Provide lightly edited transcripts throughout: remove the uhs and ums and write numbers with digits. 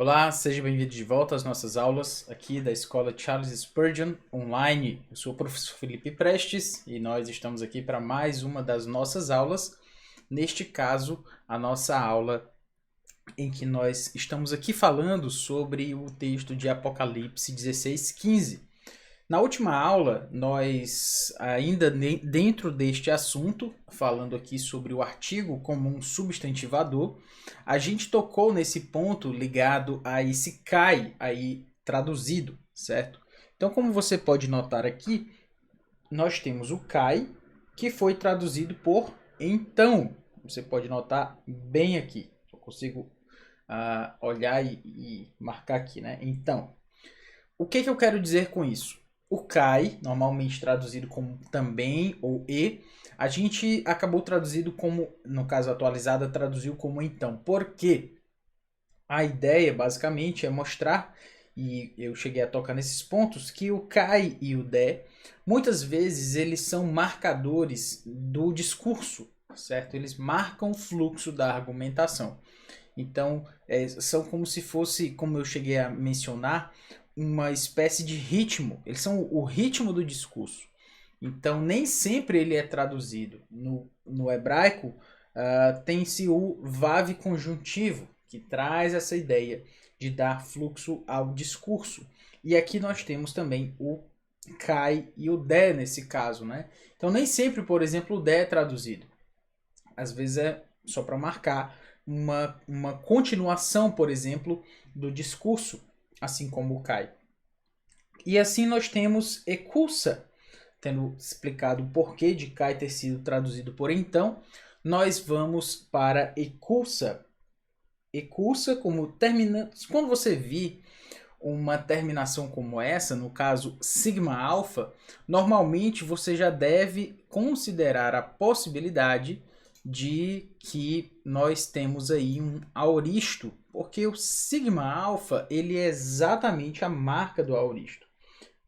Olá, seja bem-vindo de volta às nossas aulas aqui da Escola Charles Spurgeon online. Eu sou o professor Felipe Prestes e nós estamos aqui para mais uma das nossas aulas. Neste caso, a nossa aula em que nós estamos aqui falando sobre o texto de Apocalipse 16:15. Na última aula, nós, ainda dentro deste assunto, falando aqui sobre o artigo como um substantivador, a gente tocou nesse ponto ligado a esse cai aí traduzido, certo? Então, como você pode notar aqui, nós temos o cai, que foi traduzido por então. Você pode notar bem aqui. Eu consigo olhar e marcar aqui, né? Então, o que eu quero dizer com isso? O cai, normalmente traduzido como também ou e, a gente acabou traduzido como, no caso atualizada, traduziu como então. Por quê? A ideia, basicamente, é mostrar, e eu cheguei a tocar nesses pontos, que o cai e o de, muitas vezes, eles são marcadores do discurso, certo? Eles marcam o fluxo da argumentação. Então, são como se fosse, como eu cheguei a mencionar, uma espécie de ritmo. Eles são o ritmo do discurso. Então, nem sempre ele é traduzido. No hebraico, tem-se o vav conjuntivo, que traz essa ideia de dar fluxo ao discurso. E aqui nós temos também o kai e o de nesse caso, né? Então, nem sempre, por exemplo, o de é traduzido. Às vezes é só para marcar uma continuação, por exemplo, do discurso, assim como o cai. E assim nós temos Ecursa, tendo explicado o porquê de cai ter sido traduzido por então, nós vamos para Ecursa. Ecursa como terminando. Quando você vir uma terminação como essa, no caso sigma alfa, normalmente você já deve considerar a possibilidade de que nós temos aí um aoristo, porque o sigma alfa ele é exatamente a marca do aoristo.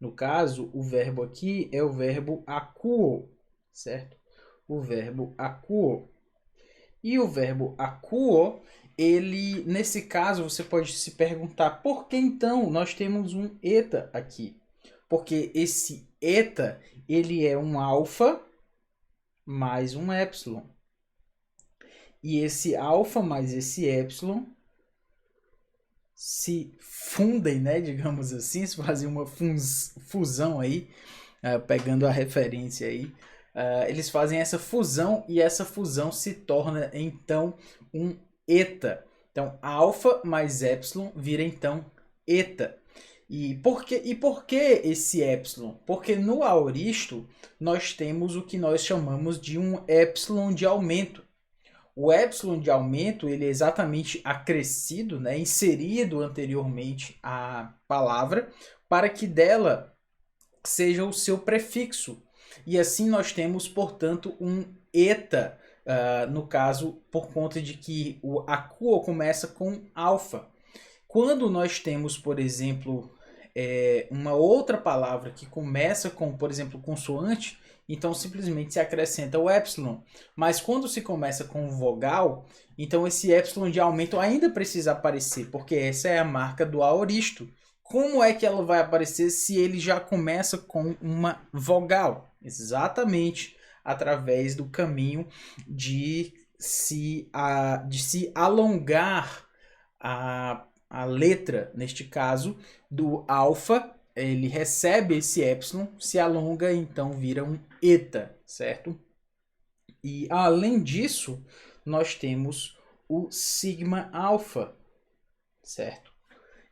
No caso, o verbo aqui é o verbo akuo, certo? O verbo akuo. E o verbo akuo, ele, nesse caso, você pode se perguntar por que então nós temos um eta aqui? Porque esse eta, ele é um alfa mais um epsilon. E esse alfa mais esse epsilon se fundem, né, digamos assim, se fazem uma fusão aí, pegando a referência aí, eles fazem essa fusão e essa fusão se torna então um eta. Então, alfa mais epsilon vira então eta. E por que esse epsilon? Porque no aoristo nós temos o que nós chamamos de um epsilon de aumento. O epsilon de aumento ele é exatamente acrescido, né, inserido anteriormente à palavra, para que dela seja o seu prefixo. E assim nós temos, portanto, um eta, no caso, por conta de que o akuo começa com alfa. Quando nós temos, por exemplo, uma outra palavra que começa com, por exemplo, consoante, então simplesmente se acrescenta o epsilon. Mas quando se começa com vogal, então esse epsilon de aumento ainda precisa aparecer, porque essa é a marca do aoristo. Como é que ela vai aparecer se ele já começa com uma vogal? Exatamente através do caminho de se alongar a letra, neste caso, do alfa, ele recebe esse epsilon, se alonga, então vira um eta, certo? E além disso, nós temos o sigma alfa, certo?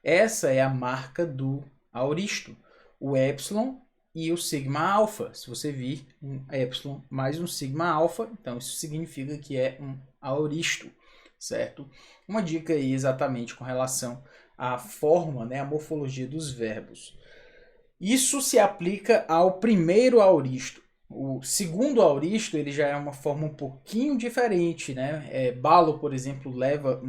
Essa é a marca do aoristo, o epsilon e o sigma alfa. Se você vir um epsilon mais um sigma alfa, então isso significa que é um aoristo, certo? Uma dica aí exatamente com relação à forma, né, a morfologia dos verbos. Isso se aplica ao primeiro aoristo. O segundo aoristo ele já é uma forma um pouquinho diferente, né? Balo, por exemplo, leva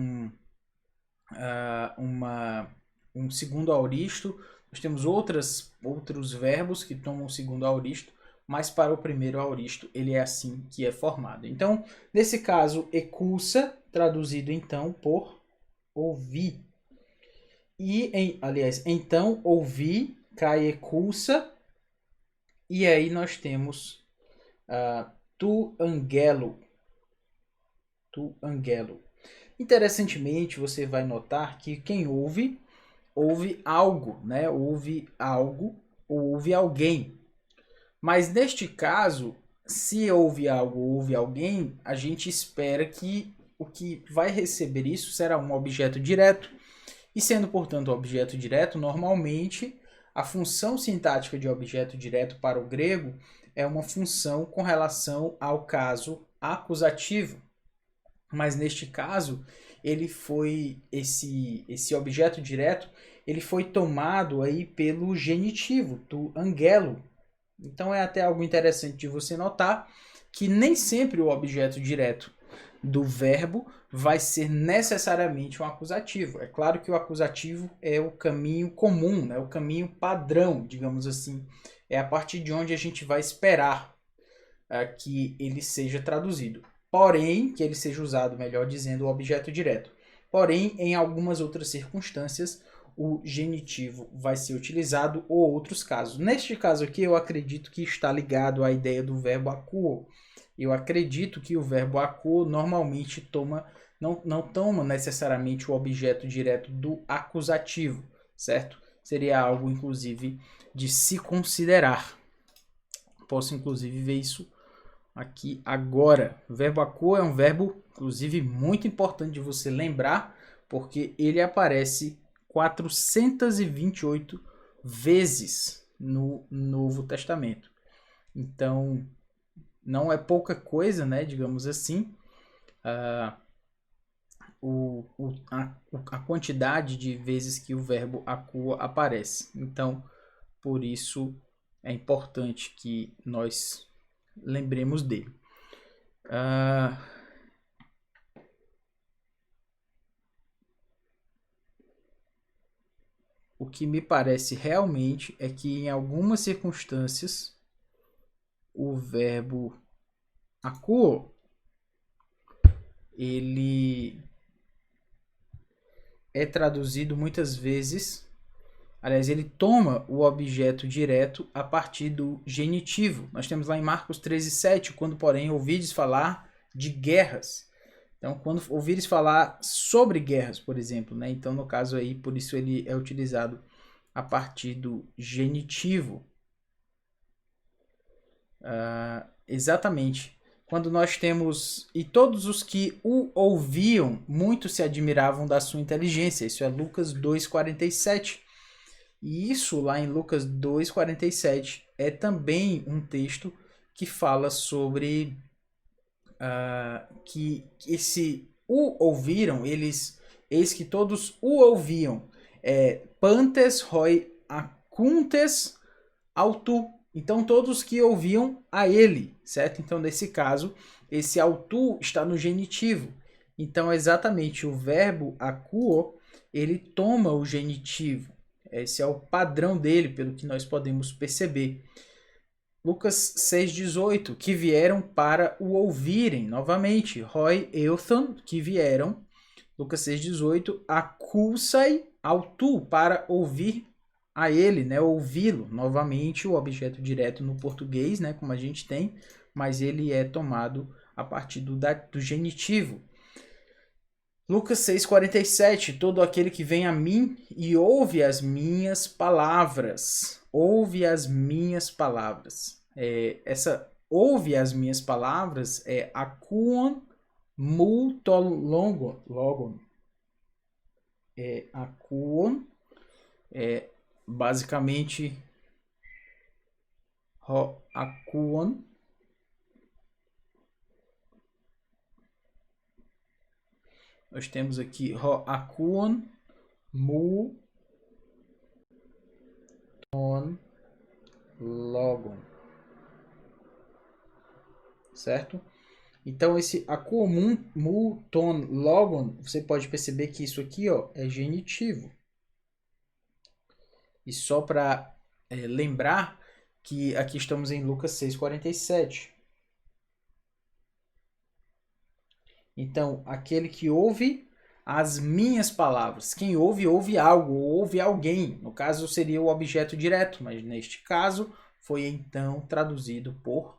um segundo aoristo. Nós temos outros verbos que tomam o segundo aoristo, mas para o primeiro aoristo ele é assim que é formado. Então, nesse caso, ecursa, traduzido então por ouvir. aliás, então ouvi, caeculsa, e aí nós temos tu angelo. Tu angelo. Interessantemente, você vai notar que quem ouve algo, né? Ouve algo, ouve alguém. Mas neste caso, se ouve algo, ouve alguém, a gente espera que o que vai receber isso será um objeto direto. E sendo, portanto, objeto direto, normalmente a função sintática de objeto direto para o grego é uma função com relação ao caso acusativo. Mas neste caso, ele foi esse objeto direto, ele foi tomado aí pelo genitivo, do angelo. Então é até algo interessante de você notar que nem sempre o objeto direto do verbo vai ser necessariamente um acusativo. É claro que o acusativo é o caminho comum, né? O caminho padrão, digamos assim. É a partir de onde a gente vai esperar que ele seja traduzido. Porém, que ele seja usado, melhor dizendo, o objeto direto. Porém, em algumas outras circunstâncias, o genitivo vai ser utilizado ou outros casos. Neste caso aqui, eu acredito que está ligado à ideia do verbo akuo. Eu acredito que o verbo akuo normalmente não toma necessariamente o objeto direto do acusativo, certo? Seria algo, inclusive, de se considerar. Posso, inclusive, ver isso aqui agora. O verbo akuo é um verbo, inclusive, muito importante de você lembrar, porque ele aparece 428 vezes no Novo Testamento. Então, não é pouca coisa, né? Digamos assim, a quantidade de vezes que o verbo akuo aparece. Então, por isso é importante que nós lembremos dele. O que me parece realmente é que em algumas circunstâncias o verbo akuo ele é traduzido muitas vezes, aliás, ele toma o objeto direto a partir do genitivo. Nós temos lá em Marcos 13:7, quando porém ouvides falar de guerras. Então, quando ouvires falar sobre guerras, por exemplo, né? Então, no caso aí, por isso ele é utilizado a partir do genitivo. Exatamente. Quando nós temos... E todos os que o ouviam, muito se admiravam da sua inteligência. Isso é Lucas 2,47. E isso lá em Lucas 2,47 é também um texto que fala sobre que esse o ouviram, eis que todos o ouviam. Pantes roi acuntes autu. Então todos que ouviam a ele, certo? Então nesse caso, esse autu está no genitivo. Então exatamente o verbo akuo, ele toma o genitivo. Esse é o padrão dele, pelo que nós podemos perceber. Lucas 6,18, que vieram para o ouvirem, novamente. Roi euthon, que vieram. Lucas 6,18, acusai autu, para ouvir a ele, né? Ouvi-lo. Novamente, o objeto direto no português, né? Como a gente tem, mas ele é tomado a partir do genitivo. Lucas 6,47, todo aquele que vem a mim e ouve as minhas palavras. Ouve as minhas palavras. Essa ouve as minhas palavras é akuon multologon. Akuon basicamente akuon. Nós temos aqui akuon mu ton logon, certo? Então esse akuon mu ton logon, você pode perceber que isso aqui, ó, é genitivo. E só para lembrar que aqui estamos em Lucas 6,47. Então, aquele que ouve as minhas palavras. Quem ouve, ouve algo, ou ouve alguém. No caso, seria o objeto direto, mas neste caso, foi então traduzido por...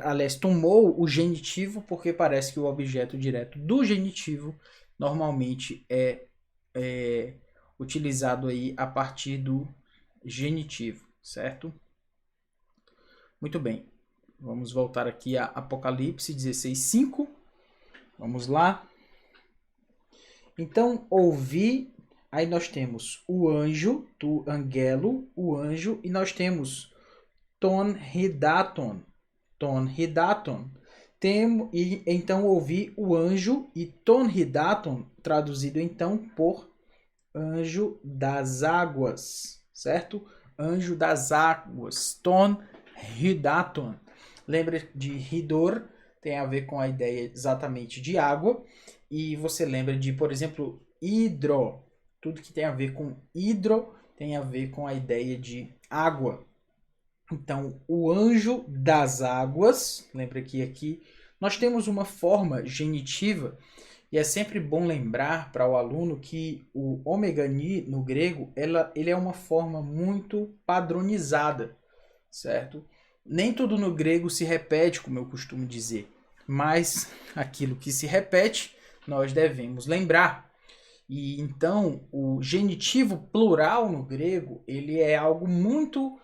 aliás, tomou o genitivo, porque parece que o objeto direto do genitivo normalmente é utilizado aí a partir do genitivo, certo? Muito bem. Vamos voltar aqui a Apocalipse 16:5. Vamos lá. Então, ouvi, aí nós temos o anjo, tu angelo, o anjo, e nós temos ton hidaton. Ton hidaton. E então ouvi o anjo e ton hidaton, traduzido então por anjo das águas, certo? Anjo das águas, ton hidaton. Lembra de hidor, tem a ver com a ideia exatamente de água, e você lembra de, por exemplo, hidro, tudo que tem a ver com hidro tem a ver com a ideia de água. Então, o anjo das águas, lembra que aqui nós temos uma forma genitiva, e é sempre bom lembrar para o aluno que o ômega ni no grego, ele é uma forma muito padronizada, certo? Nem tudo no grego se repete, como eu costumo dizer, mas aquilo que se repete, nós devemos lembrar. E então, o genitivo plural no grego, ele é algo muito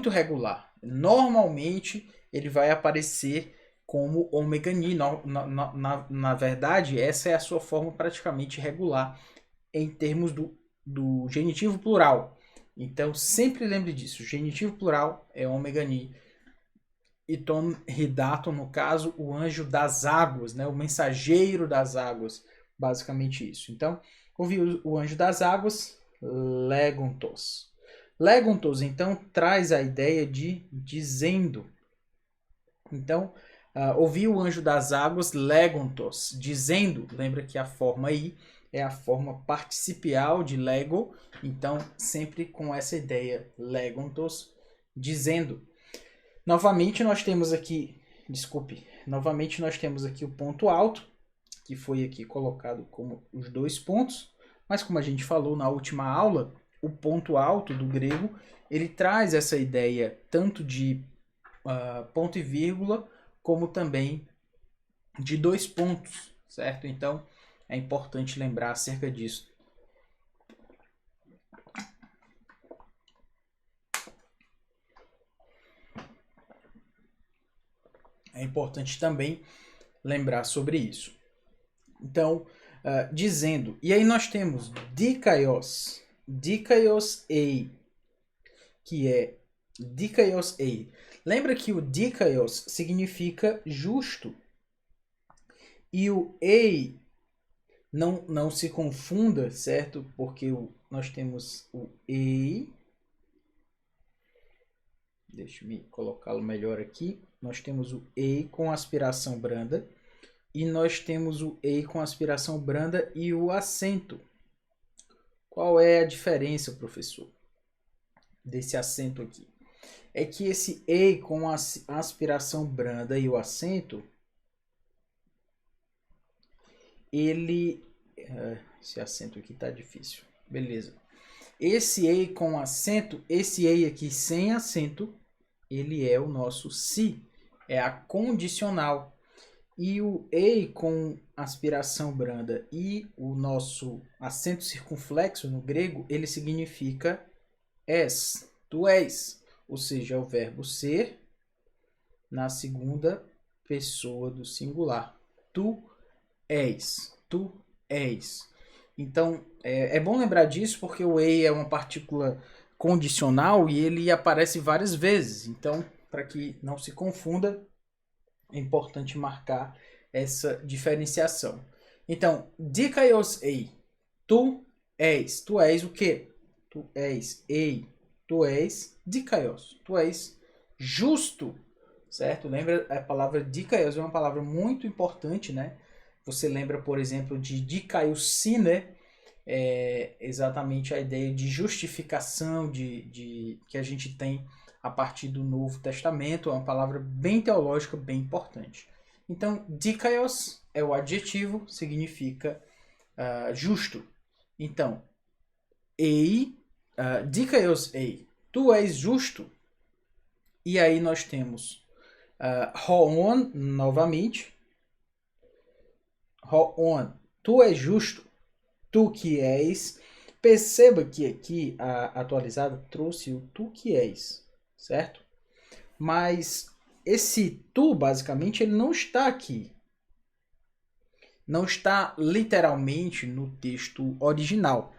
regular. Normalmente, ele vai aparecer como ômega ni. Na verdade, essa é a sua forma praticamente regular em termos do genitivo plural. Então, sempre lembre disso. O genitivo plural é ômega ni. E ton hidaton, no caso, o anjo das águas, né? O mensageiro das águas. Basicamente isso. Então, ouvi o anjo das águas, legontos. Legontos, então, traz a ideia de dizendo. Então, ouvi o anjo das águas, legontos, dizendo. Lembra que a forma aí é a forma participial de lego. Então, sempre com essa ideia, legontos, dizendo. Novamente, nós temos aqui o ponto alto, que foi aqui colocado como os dois pontos, mas como a gente falou na última aula, o ponto alto do grego, ele traz essa ideia tanto de ponto e vírgula, como também de dois pontos, certo? Então, é importante lembrar acerca disso. É importante também lembrar sobre isso. Então, dizendo, e aí nós temos dikaios ei, que é dikaios ei. Lembra que o dikaios significa justo, e o ei, não se confunda, certo? Porque nós temos o ei, deixa eu colocá-lo melhor aqui, nós temos o ei com aspiração branda, e nós temos o ei com aspiração branda e o acento. Qual é a diferença, professor, desse acento aqui? É que esse ei com a aspiração branda e o acento, esse acento aqui tá difícil. Beleza. Esse ei com acento, esse ei aqui sem acento, ele é o nosso si. É a condicional. E o ei com aspiração branda e o nosso acento circunflexo no grego, ele significa és, tu és. Ou seja, é o verbo ser na segunda pessoa do singular. Tu és, tu és. Então, é bom lembrar disso porque o ei é uma partícula condicional e ele aparece várias vezes. Então, para que não se confunda, é importante marcar essa diferenciação. Então, dikaios ei, tu és o quê? Tu és ei, tu és dikaios, tu és justo, certo? Lembra, a palavra dikaios é uma palavra muito importante, né? Você lembra, por exemplo, de dikaiossi, né? Exatamente a ideia de justificação que a gente tem a partir do Novo Testamento. É uma palavra bem teológica, bem importante. Então, dikaios é o adjetivo, significa justo. Então, dikaios ei, tu és justo. E aí nós temos hoon novamente. Hoon, tu és justo. Tu que és. Perceba que aqui a atualizada trouxe o tu que és, certo? Mas esse tu, basicamente, ele não está aqui. Não está literalmente no texto original.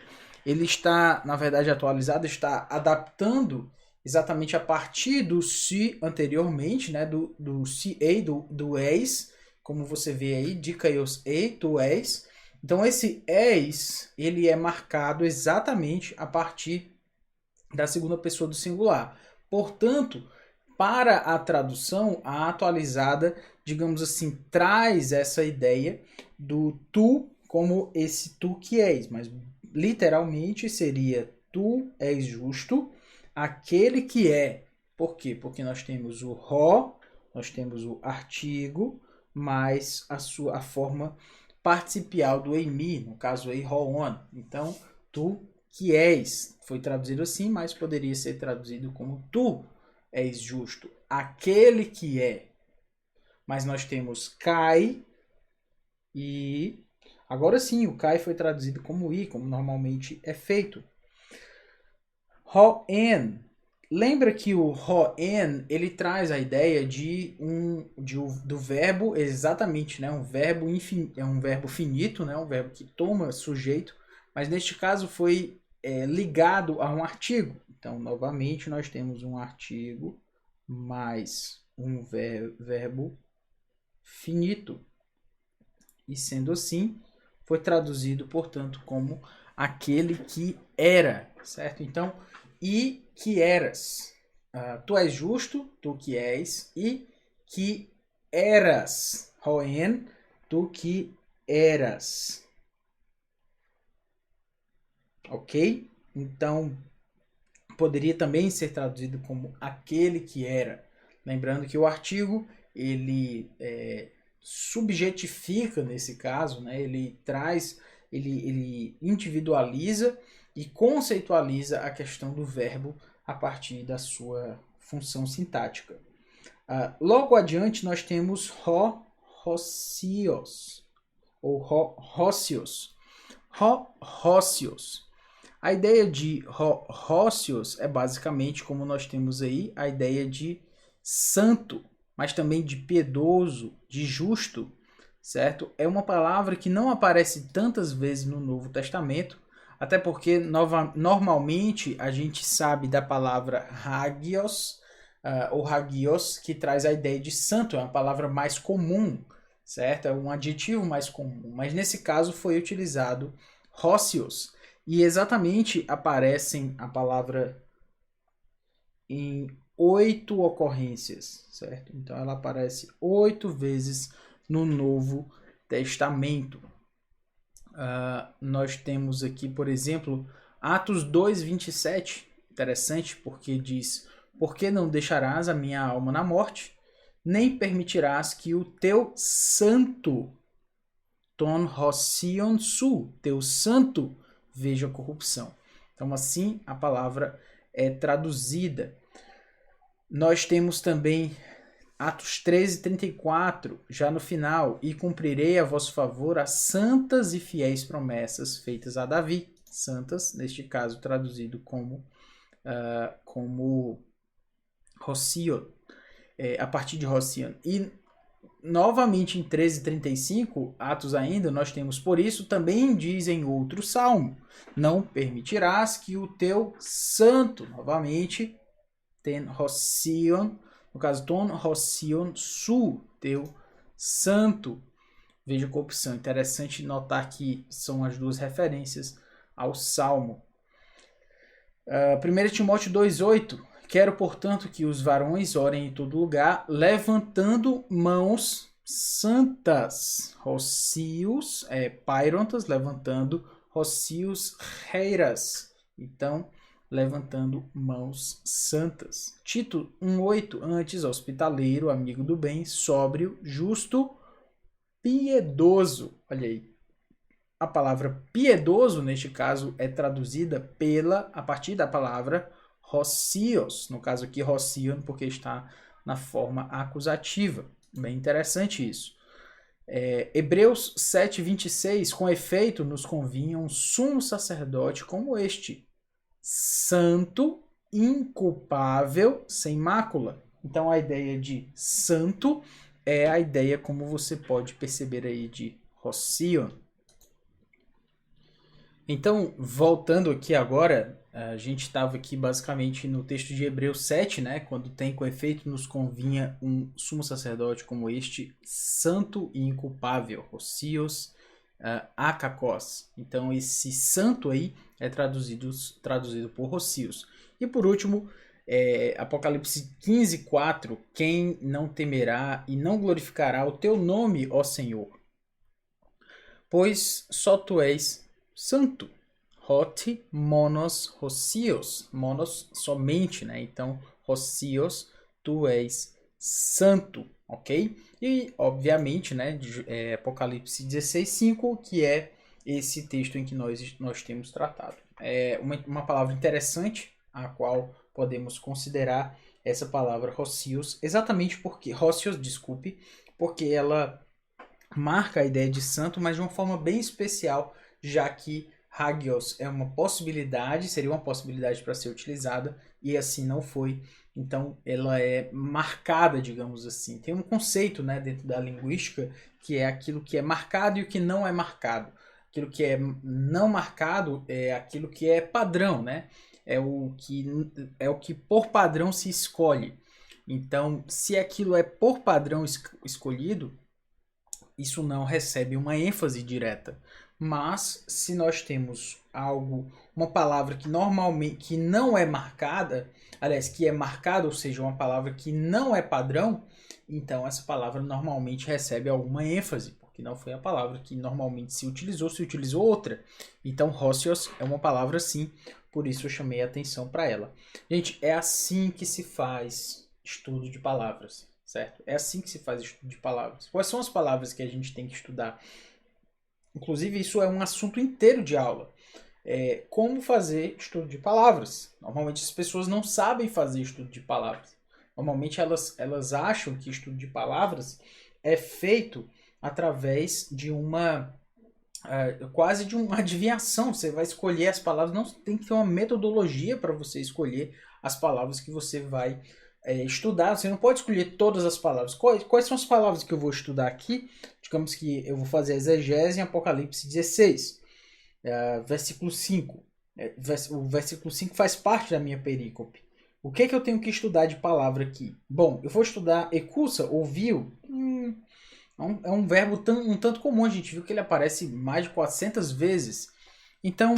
Ele está, na verdade, atualizado, está adaptando exatamente a partir do se anteriormente, né? Do se ei, do és, como você vê aí, dikaios ei, tu és. Então, esse és, ele é marcado exatamente a partir da segunda pessoa do singular. Portanto, para a tradução, a atualizada, digamos assim, traz essa ideia do tu como esse tu que és, mas literalmente seria tu és justo, aquele que é. Por quê? Porque nós temos o ro, nós temos o artigo, mais a forma participial do eimi, no caso aí roon. Então, tu que és, foi traduzido assim, mas poderia ser traduzido como tu és justo, aquele que é. Mas nós temos kai e agora sim, o kai foi traduzido como i, como normalmente é feito. Hoen. Lembra que o hoen, ele traz a ideia do verbo exatamente, né? Um verbo é um verbo finito, né? Um verbo que toma sujeito, mas neste caso foi ligado a um artigo. Então, novamente, nós temos um artigo mais um verbo finito. E sendo assim, foi traduzido, portanto, como aquele que era, certo? Então, e que eras. Tu és justo, tu que és, e que eras. Roen, tu que eras. Ok? Então, poderia também ser traduzido como aquele que era. Lembrando que o artigo, ele subjetifica nesse caso, né? Ele traz, ele individualiza e conceitualiza a questão do verbo a partir da sua função sintática. Logo adiante nós temos rócios, ou rócios. Rócios. A ideia de rócios é basicamente, como nós temos aí, a ideia de santo, mas também de piedoso, de justo, certo? É uma palavra que não aparece tantas vezes no Novo Testamento, até porque normalmente a gente sabe da palavra hagios, ou hagios, que traz a ideia de santo, é uma palavra mais comum, certo? É um adjetivo mais comum, mas nesse caso foi utilizado rócios, e exatamente aparecem a palavra em 8 ocorrências, certo? Então ela aparece 8 vezes no Novo Testamento. Nós temos aqui, por exemplo, Atos 2:27, interessante porque diz: por que não deixarás a minha alma na morte, nem permitirás que o teu santo, ton rosion su, teu santo, veja corrupção. Então, assim, a palavra é traduzida. Nós temos também Atos 13:34, já no final, e cumprirei a vosso favor as santas e fiéis promessas feitas a Davi. Santas, neste caso, traduzido como Rocio, a partir de Rocion. E novamente em 13:35, Atos ainda, nós temos: por isso também diz em outro salmo, não permitirás que o teu santo, novamente, ten Rocion, no caso, ton Rocion su, teu santo, veja corrupção. Interessante notar que são as duas referências ao salmo. 1 Timóteo 2:8, quero, portanto, que os varões orem em todo lugar, levantando mãos santas. Rocios, pairontas, levantando, rocios reiras. Então, levantando mãos santas. Tito 1:8, antes, hospitaleiro, amigo do bem, sóbrio, justo, piedoso. Olha aí. A palavra piedoso, neste caso, é traduzida a partir da palavra rocios. No caso aqui, rocio, porque está na forma acusativa. Bem interessante isso. Hebreus 7:26, com efeito, nos convinha um sumo sacerdote como este, santo, inculpável, sem mácula. Então a ideia de santo é a ideia, como você pode perceber aí, de rocio. Então, voltando aqui agora, a gente estava aqui basicamente no texto de Hebreus 7, né? Quando tem com efeito nos convinha um sumo sacerdote como este, santo e inculpável, Osios Akakos. Então, esse santo aí é traduzido por Osios. E por último, Apocalipse 15:4, quem não temerá e não glorificará o teu nome, ó Senhor? Pois só tu és santo. Hoti monos rocios. Monos somente, né? Então, rocios, tu és santo, ok? E, obviamente, né? Apocalipse 16:5, que é esse texto em que nós temos tratado. É uma palavra interessante, a qual podemos considerar essa palavra rocios, exatamente porque, rocios, desculpe, porque ela marca a ideia de santo, mas de uma forma bem especial, já que hagios é uma possibilidade, seria uma possibilidade para ser utilizada, e assim não foi. Então, ela é marcada, digamos assim. Tem um conceito, né, dentro da linguística, que é aquilo que é marcado e o que não é marcado. Aquilo que é não marcado é aquilo que é padrão, né? É o que por padrão se escolhe. Então, se aquilo é por padrão escolhido, isso não recebe uma ênfase direta. Mas se nós temos uma palavra que normalmente não é marcada, aliás, que é marcada, ou seja, uma palavra que não é padrão, então essa palavra normalmente recebe alguma ênfase, porque não foi a palavra que normalmente se utilizou outra. Então, Rocios é uma palavra sim, por isso eu chamei a atenção para ela. Gente, é assim que se faz estudo de palavras. Certo? É assim que se faz estudo de palavras. Quais são as palavras que a gente tem que estudar? Inclusive, isso é um assunto inteiro de aula. Como fazer estudo de palavras. Normalmente as pessoas não sabem fazer estudo de palavras. Normalmente elas acham que estudo de palavras é feito através de quase de uma adivinhação. Você vai escolher as palavras, não tem que ter uma metodologia para você escolher as palavras que você vai estudar. Você não pode escolher todas as palavras. Quais são as palavras que eu vou estudar aqui? Digamos que eu vou fazer a exegese em Apocalipse 16, versículo 5. O versículo 5 faz parte da minha perícope. O que é que eu tenho que estudar de palavra aqui? Bom, eu vou estudar ecusa, ouviu. É um verbo um tanto comum, a gente viu que ele aparece mais de 400 vezes. Então,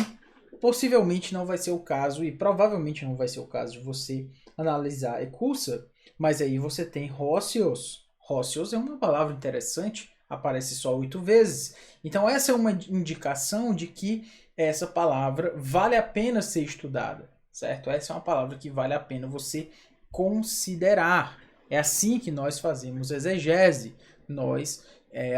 possivelmente não vai ser o caso, e provavelmente não vai ser o caso de você analisar ecusa, mas aí você tem Rocios. Rocios é uma palavra interessante, aparece só 8 vezes. Então essa é uma indicação de que essa palavra vale a pena ser estudada, certo? Essa é uma palavra que vale a pena você considerar. É assim que nós fazemos exegese. Nós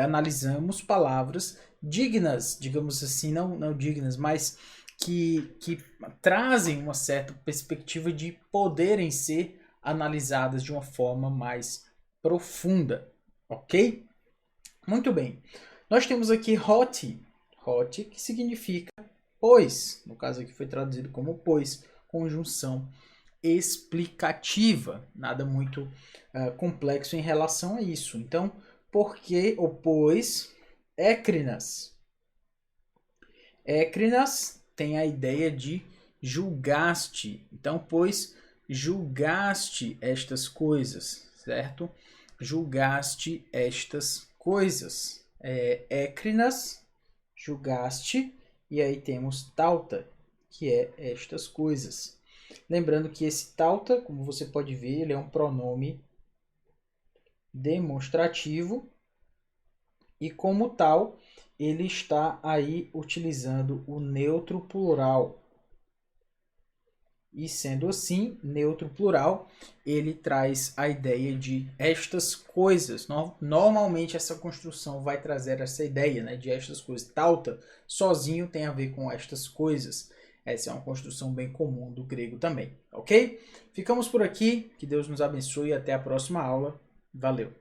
analisamos palavras dignas, digamos assim, não dignas, mas que trazem uma certa perspectiva de poderem ser analisadas de uma forma mais profunda, ok? Muito bem. Nós temos aqui hoti, que significa pois, no caso aqui foi traduzido como pois, conjunção explicativa, nada muito complexo em relação a isso. Então, porque ou pois, écrinas. Écrinas tem a ideia de julgaste. Então, pois julgaste estas coisas, certo? Julgaste estas coisas. Écrinas, julgaste, e aí temos tauta, que é estas coisas. Lembrando que esse tauta, como você pode ver, ele é um pronome demonstrativo e como tal, ele está aí utilizando o neutro plural. E sendo assim, neutro plural, ele traz a ideia de estas coisas. Normalmente essa construção vai trazer essa ideia, né, de estas coisas. Tauta, sozinho, tem a ver com estas coisas. Essa é uma construção bem comum do grego também, ok? Ficamos por aqui, que Deus nos abençoe e até a próxima aula. Valeu!